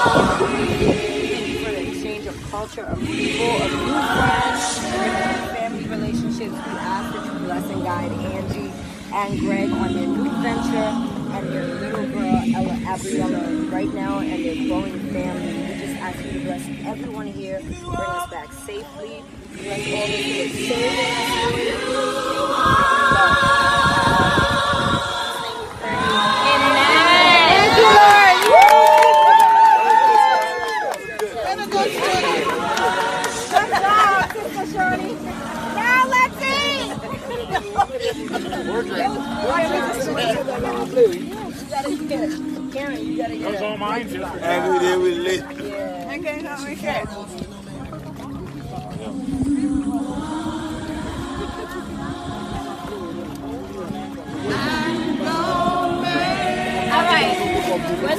Thank you for the exchange of culture, of people, of new friends, family relationships. We ask that you bless and guide Angie and Greg on their new venture and their little girl, Ella Abriella, right now, and their growing family. We just ask you to bless everyone here, bring us back safely, bless all those who are serving Thank you, Lord. Good job, Sister Shirley. Now let's eat. Karen, you gotta get it. That's all mine, too. And we did with lit. Yeah. Okay, no, okay. All right.